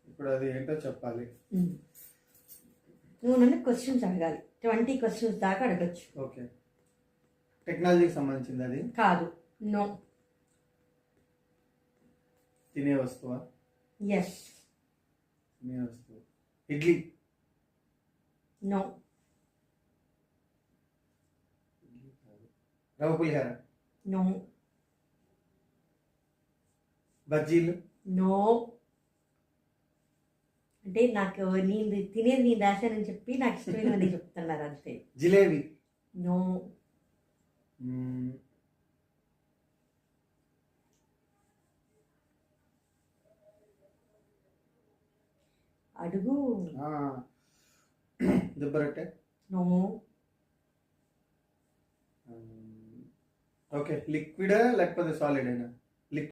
ఇప్పుడు అది ఏంటో చెప్పాలి. నువ్వు నన్ను క్వశ్చన్స్ అడగాలి. 20 క్వశ్చన్స్ దాకా అడగచ్చు. ఓకే. టెక్నాలజీకి సంబంధించింది అది కాదు. నో. తినే వస్తువా? ఎస్. తినే వస్తువు. ఇడ్లీ? నో. రవ్వ పులిహార? నో. బజ్జీలు? నో. అంటే నాకు నేను తినేది నేను రాశానని చెప్పి నాకు ఇష్టమైనది చెప్తున్నారు అంతే. జిలేబీ? నో. అడుగు. దుబ్బరొట్టె? నో. ఓకే. లిక్విడా లేకపోతే సాలిడ్ అయినా?